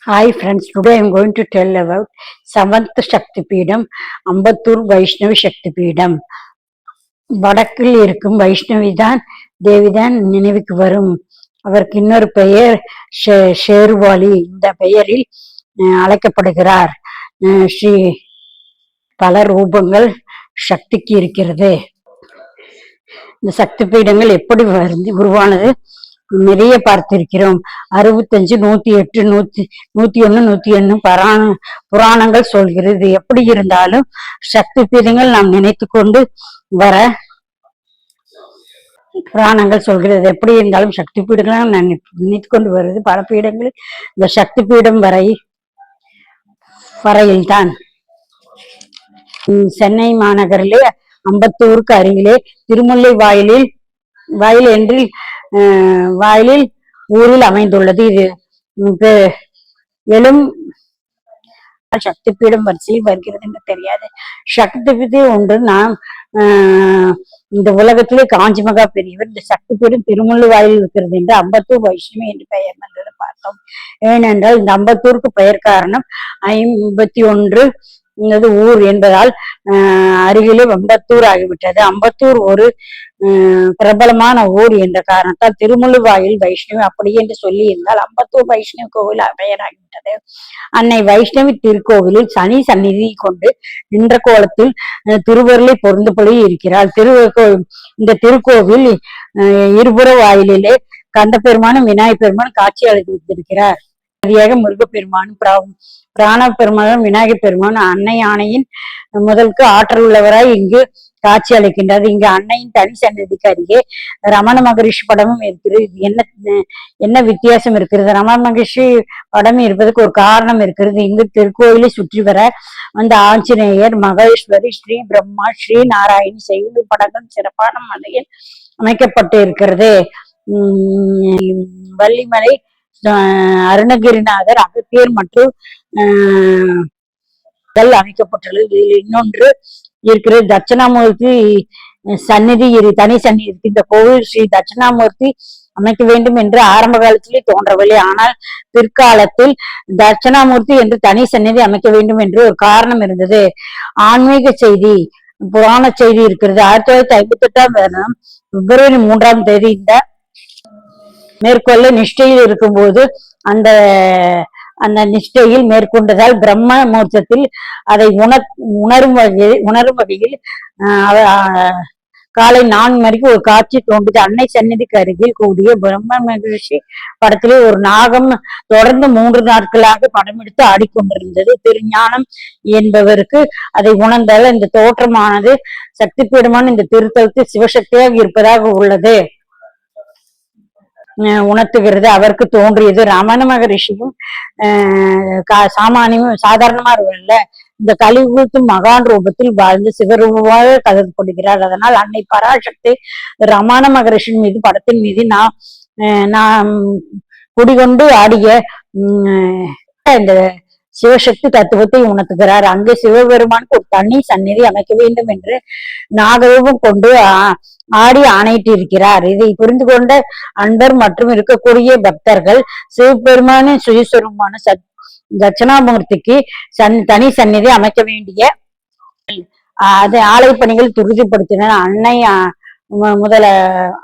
Hi friends, today I am going to tell about 7th Shakti Peedam, Ambattur Vaishnavi Shakti Peedam. வடக்கில் இருக்கும் வைஷ்ணவி தான் தேவிதான் நினைவுக்கு வரும். அவருக்கு இன்னொரு பெயர் ஷேர்வாலி. இந்த பெயரில் அழைக்கப்படுகிறார். ஸ்ரீ பல ரூபங்கள் சக்திக்கு இருக்கிறது. இந்த சக்தி பீடங்கள் எப்படி உருவானது நிறைய பார்த்திருக்கிறோம். 65, 108, 101, 101 புராணங்கள் சொல்கிறது. எப்படி இருந்தாலும் சக்தி பீடங்கள் நாம் நினைத்து கொண்டு வர புராணங்கள் சொல்கிறது. எப்படி இருந்தாலும் சக்தி பீடங்கள் நினைத்து கொண்டு வருது. பல பீடங்கள் இந்த சக்தி பீடம் வரையில்தான். சென்னை மாநகரிலே அம்பத்தூருக்கு அருகிலே திருமுல்லை வாயிலில் ஊரில் அமைந்துள்ளது. இது எழும் சக்தி பீடம் வரிசையில் வருகிறது என்று தெரியாது. சக்தி பீடம் ஒன்று நாம் இந்த உலகத்திலே காஞ்சி மகா பெரியவர் இந்த சக்தி பீடம் திருமுல்லை வாயில் இருக்கிறது என்று அம்பத்தூர் வைஷ்ணவி என்று பெயர் வந்தது பார்த்தோம். ஏனென்றால் இந்த அம்பத்தூருக்கு பெயர் காரணம் 51 ஊர் என்பதால் அருகிலே அம்பத்தூர் ஆகிவிட்டது. அம்பத்தூர் ஒரு பிரபலமான ஊர் என்ற காரணத்தால் திருமுல்லுவாயில் வைஷ்ணவி அப்படி என்று சொல்லி இருந்தால் அம்பத்தூர் வைஷ்ணவி கோவில் பெயராகிவிட்டது. அன்னை வைஷ்ணவி திருக்கோவிலில் சனி சந்நிதி கொண்டு நின்ற கோலத்தில் திருவருளை பொருந்தபடி இருக்கிறார். இந்த திருக்கோவில் இருபுற வாயிலே கந்த பெருமானும் விநாயகர் பெருமானும் காட்சி அளித்திருக்கிறார். முருகப்பெருமானும் பிராண பெருமானும் விநாயகர் பெருமான் அன்னை யானையின் முதலுக்கு ஆற்றல் உள்ளவராய் இங்கு காட்சி அளிக்கின்றது. இங்கு அன்னையின் தனி சன்னதிக்கு அருகே ரமண மகரிஷி படமும் இருக்கிறது. என்ன வித்தியாசம் இருக்கிறது? ரமண மகரிஷி படம் இருப்பதற்கு ஒரு காரணம் இருக்கிறது. இங்கு திருக்கோயிலை சுற்றி வர அந்த ஆஞ்சநேயர், மகேஸ்வரி, ஸ்ரீ பிரம்மா, ஸ்ரீ நாராயணி செய்யுள் படங்கள் சிறப்பான முறையில் அமைக்கப்பட்டு இருக்கிறது. வள்ளிமலை, அருணகிரிநாதர், அகத்தியர் மற்றும் அமைக்கப்பட்டுள்ளது. இதில் இன்னொன்று இருக்கிறது, தட்சிணாமூர்த்தி சந்நிதி தனி சந்நிதி இருக்கு. இந்த கோவில் ஸ்ரீ தட்சிணாமூர்த்தி அமைக்க வேண்டும் என்று ஆரம்ப காலத்திலே தோன்றவில்லை. ஆனால் பிற்காலத்தில் தட்சிணாமூர்த்தி என்று தனி சந்நிதி அமைக்க வேண்டும் என்று ஒரு காரணம் இருந்தது. ஆன்மீக செய்தி, புராண செய்தி இருக்கிறது. 1958ஆம் வருடம் பிப்ரவரி 3ஆம் தேதி இந்த மேற்கொள்ள நிஷ்டையில் இருக்கும்போது அந்த நிஷ்டையில் மேற்கொண்டதால் பிரம்ம முகூர்த்தத்தில் அதை உணரும் வகையில் காலை 4 மணிக்கு ஒரு காட்சி தோன்றியது. அன்னை சந்நிதிக்கு அருகில் கூடிய பிரம்ம மகரிஷி படத்திலே ஒரு நாகம் தொடர்ந்து 3 நாட்களாக படம் எடுத்து ஆடிக்கொண்டிருந்தது. திருஞானம் என்பவருக்கு அதை உணர்ந்தால் இந்த தோற்றமானது சக்தி பீடமான இந்த திருத்தலத்தில் சிவசக்தியாக இருப்பதாக உள்ளது உணர்த்துகிறது. அவருக்கு தோன்றியது. ரமண மகரிஷியும் சாதாரணமா இல்ல, இந்த கலியுகத்து மகான் ரூபத்தில் வாழ்ந்து சிவரூபமாக கருதப்படுகிறார். அதனால் அன்னை பராசக்தி ரமண மகரிஷின் மீது படத்தின் மீது நாம் குடிகொண்டு ஆடிய இந்த சிவசக்தி தத்துவத்தை உணர்த்துகிறார். அங்கு சிவபெருமானுக்கு ஒரு தனி சந்நிதி அமைக்க வேண்டும் என்று நாகரூபம் கொண்டு ஆடி ஆணையிட்டு இருக்கிறார். இதை புரிந்து கொண்ட அன்பர் மற்றும் இருக்கக்கூடிய பக்தர்கள் சிவபெருமானின் சுயஸ்வரூபமான தட்சிணாமூர்த்திக்கு தனி சந்நிதி அமைக்க வேண்டிய ஆலய பணிகள் துரிதப்படுத்தினர்.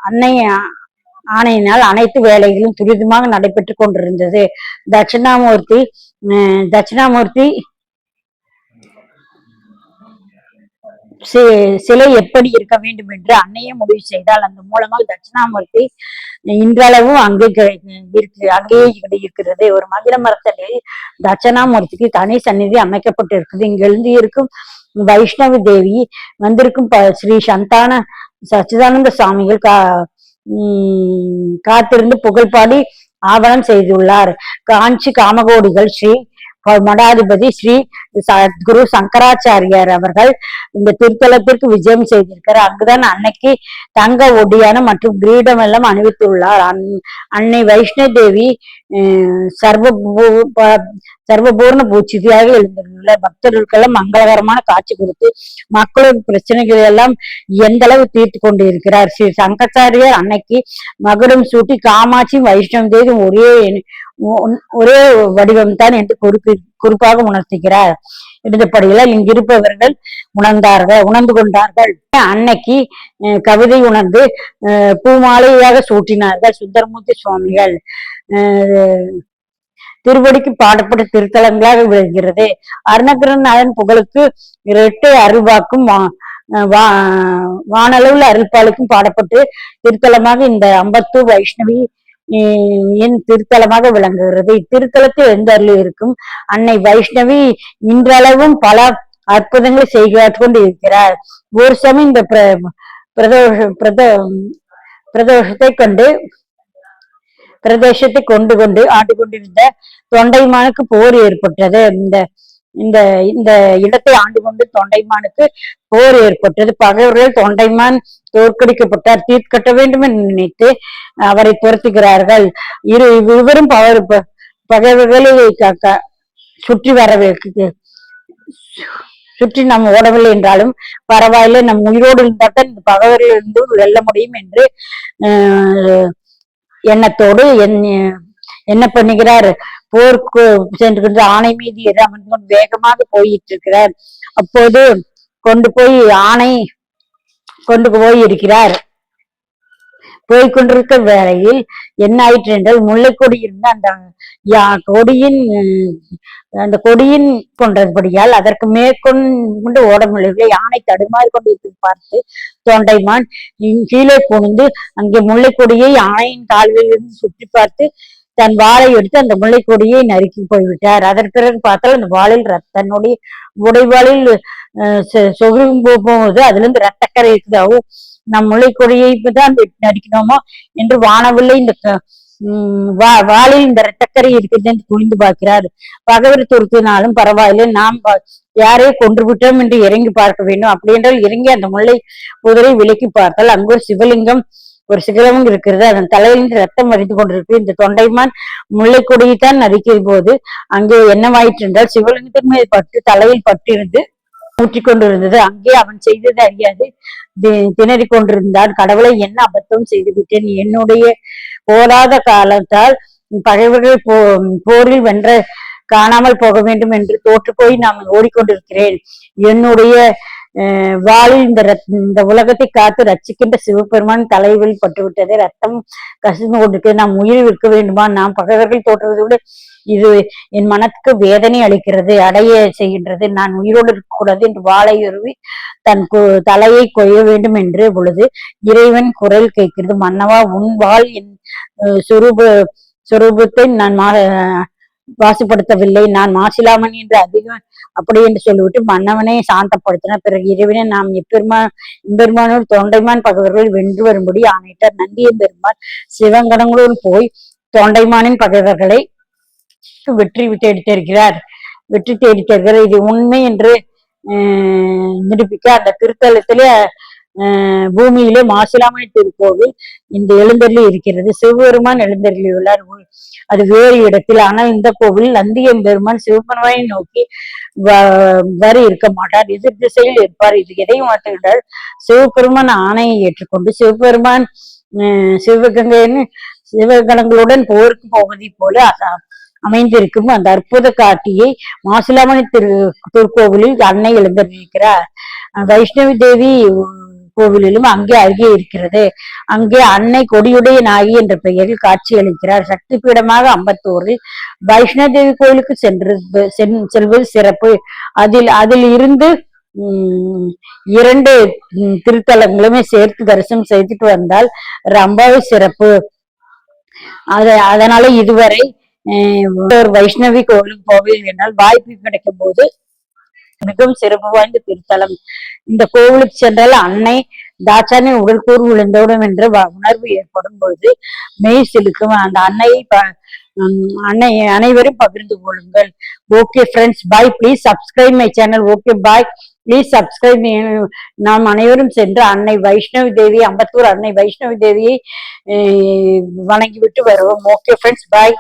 அன்னை ஆணையினால் அனைத்து வேலைகளும் துரிதமாக நடைபெற்று கொண்டிருந்தது. தட்சிணாமூர்த்தி சிலை எப்படி இருக்க வேண்டும் என்று அன்னையே முடிவு செய்தால் அந்த மூலமாக தட்சிணாமூர்த்தி இன்றளவும் அங்கேயே இருக்கிறது. ஒரு மகிழ மரத்தடியில் தட்சிணாமூர்த்திக்கு தனி சந்நிதி அமைக்கப்பட்டு இருக்குது. இங்கிருந்து இருக்கும் வைஷ்ணவி தேவி வந்திருக்கும் ஸ்ரீ சச்சிதானந்த சுவாமிகள் காத்திருந்து புகழ்பாடி ஆவணம் செய்துள்ளார். காஞ்சி காமகோடிகள் ஸ்ரீ மடாதிபதி ஸ்ரீ குரு சங்கராச்சாரியார் அவர்கள் இந்த திருத்தலத்திற்கு விஜயம் செய்திருக்கிறார். அங்குதான் அன்னைக்கு தங்க ஒடியான மற்றும் கிரீடம் எல்லாம் அணிவித்துள்ளார். அன்னை வைஷ்ணவி தேவி சர்வபூர்ண பூச்சிதியாக எழுந்துள்ள பக்தர்களுக்கெல்லாம் மங்களகரமான காட்சி கொடுத்து மக்களின் பிரச்சனைகள் எல்லாம் எந்த அளவு தீர்த்து கொண்டு இருக்கிறார். ஸ்ரீ சங்கராச்சாரியார் அன்னைக்கு மகுடம் சூட்டி காமாட்சி வைஷ்ணவி தேவி ஒரே வடிவம் தான் என்று குறிப்பாக உணர்த்துகிறார். இருந்தபடியால் இங்கிருப்பவர்கள் உணர்ந்து கொண்டார்கள். அன்னைக்கு கவிதை உணர்ந்து பூமாலையாக சூட்டினார்கள் சுந்தரமூர்த்தி சுவாமிகள். திருவடிக்கு பாடப்பட்ட திருத்தலங்களாக விளங்குகிறது. அருணகிரிநாதன் புகழுக்கு இரட்டை அருள்வாக்கும் வானளவுல அருள்பாலுக்கும் பாடப்பட்டு திருத்தலமாக இந்த அம்பத்தூர் வைஷ்ணவி என் திருத்தலமாக விளங்குகிறது. இத்திருத்தலத்தில் எழுந்தருளி இருக்கும் அன்னை வைஷ்ணவி இன்றளவும் பல அற்புதங்களை செய்து கொண்டு இருக்கிறார். ஒரு சமயம் இந்த பிரதேசத்தை கொண்டு ஆண்டு கொண்டிருந்த தொண்டைமானுக்கு போர் ஏற்பட்டது. இந்த இந்த இடத்தை ஆண்டு கொண்டு தொண்டைமானுக்கு போர் ஏற்பட்டது. பகைவர்கள் தொண்டைமான் தோற்கடிக்கப்பட்டார். தீர்க்கட்ட வேண்டும் என்று நினைத்து அவரை துரத்துகிறார்கள். இருவரும் பகைவர்களை சுற்றி சுற்றி நாம் ஓடவில்லை என்றாலும் பரவாயில்லை, நம் உயிரோடு இருந்தால்தான் இந்த பகைவரிலிருந்து வெல்ல முடியும் என்று எண்ணத்தோடு என்ன பண்ணுகிறார், போருக்கு சென்று ஆணை மீது அமர்ந்து வேகமாக போயிட்டு இருக்கிறார். அப்போது கொண்டு போய் இருக்கிறார். போய்கொண்டிருக்க வேளையில் என்ன ஆயிற்று என்றால், முல்லை கொடி இருந்த அந்த கொடியின் கொண்டபடியால் அதற்கு மேற்கொண்டு ஓட முடியவில்லை. யானை தடுமாறி கொண்டு பார்த்து தொண்டைமான் கீழே புகுந்து அங்கே முல்லை கொடியை யானையின் கால்களிலிருந்து சுற்றி பார்த்து தன் வாளை எடுத்து அந்த முல்லை கொடியை நறுக்கி போய்விட்டார். அதற்கு பிறகு பார்த்தால் அந்த வாளில் தன்னுடைய உடைவாளில் சொகுக்கும் போகும்போது அதுல இருந்து ரத்தக்கரை இருக்குதாவும் நம் முல்லை கொடியை தான் நடிக்கணுமோ என்று வானவில்லை இந்த வாளில் இந்த ரத்தக்கரை இருக்குது என்று துணிந்து பார்க்கிறார். பகைவர் துருத்தினாலும் பரவாயில்லை, நாம் யாரையும் கொன்று விட்டோம் என்று இறங்கி பார்க்க வேண்டும். அப்படி என்றால் இறங்கி அந்த முல்லை புதரை விலக்கி பார்த்தால் அங்கு ஒரு சிவலிங்கம் இருக்கிறது. அதன் தலையிலிருந்து ரத்தம் வடிந்து கொண்டிருக்கு. இந்த தொண்டைமான் முல்லை கொடியைத்தான் நறுக்கிய போது அங்கே என்னவாயிற்று என்றால், சிவலிங்கத்தின் மீது தலையில் பட்டிருந்து ஊற்றி கொண்டிருந்தது. அங்கே அவன் செய்தது அறியாது திணறி கொண்டிருந்தான். கடவுளை என்ன அபத்தம் செய்து விட்டேன், என்னுடைய போராத காலத்தால் பகைவர்கள் போரில் வென்ற காணாமல் போக வேண்டும் என்று தோற்று போய் நான் ஓடிக்கொண்டிருக்கிறேன். என்னுடைய வாளில் இந்த உலகத்தை காத்து ரட்சிக்கின்ற சிவபெருமான் தலைவில் பட்டுவிட்டது. ரத்தம் கசிந்து கொண்டிருக்கிறது. நாம் உயிர் விற்க வேண்டுமா? நாம் பகைவர்கள் தோற்றுவதை விட இது என் மனத்துக்கு வேதனை அளிக்கிறது, அடைய செய்கின்றது. நான் உயிரோடு இருக்கக்கூடாது என்று வாளை உருவி தன் தலையை கொய்ய வேண்டும் என்று பொழுது இறைவன் குரல் கேட்கிறது, மன்னவா, உன் வாழ் என் சொரூபத்தை நான் வாசுப்படுத்தவில்லை, நான் மாசிலாமன் என்று அதிகம் அப்படி என்று சொல்லிவிட்டு மன்னவனை சாந்தப்படுத்தின பிறகு இறைவனை நாம் எம்பெருமானோடு தொண்டைமான் பகைவர்கள் வென்று வரும்படி ஆணையிட்டார். நந்தியம்பெருமான் சிவங்கணங்களோடு போய் தொண்டைமானின் பகைவர்களை வெற்றி தேடித்திருக்கிறார். இது உண்மை என்று நிரூபிக்க அந்த திருத்தலத்திலே பூமியிலே மாசிலாமணி திருக்கோவில் இந்த எழுந்தருளி இருக்கிறது. சிவபெருமான் எழுந்தருளி உள்ளார், அது வேறு இடத்தில். ஆனால் இந்த கோவில் நந்தியம்பெருமான் சிவபெருமானை நோக்கி இருக்க மாட்டார், எதிர் திசையில் இருப்பார். இது எதை மாற்றுகிறார்? சிவபெருமான் ஆணையை ஏற்றுக்கொண்டு சிவபெருமான் சிவகணங்களுடன் போருக்கு போவதை போல அமைந்திருக்கும் அந்த அற்புத காட்சியை மாசிலாமணி திருக்கோவிலில் அன்னை எழுந்திருக்கிறார். வைஷ்ணவி தேவி கோவிலிலும் அங்கே அருகே இருக்கிறது. அங்கே அன்னை கொடியுடைய நாயகி என்ற பெயரில் காட்சி அளிக்கிறார். சக்தி பீடமாக அம்பத்தூரில் வைஷ்ணவ தேவி கோவிலுக்கு செல்வது சிறப்பு. அதில் இருந்து 2 திருத்தலங்களுமே சேர்த்து தரிசனம் செய்துட்டு வந்தால் ரொம்பவே சிறப்பு. அதனால இதுவரை ஒரு வைஷ்ணவி கோவிலுக்கு போவீர்கள் என்றால் வாய்ப்பு கிடைக்கும் போது மிகவும் சிறப்பு வாய்ந்த திருத்தலம். இந்த கோவிலுக்கு சென்றால் அன்னை தாட்சானின் உடல் கூறு விழுந்தோடும் என்ற உணர்வு ஏற்படும் பொழுது மெய் சிலுக்கும். அந்த அனைவரும் பகிர்ந்து கொள்ளுங்கள். Okay friends, bye. Please subscribe my channel. Okay bye, please subscribe. நாம் அனைவரும் சென்று அன்னை வைஷ்ணவி தேவி, அம்பத்தூர் அன்னை வைஷ்ணவி தேவியை வணங்கிவிட்டு வருவோம். ஓகே ஃப்ரெண்ட்ஸ், பாய்.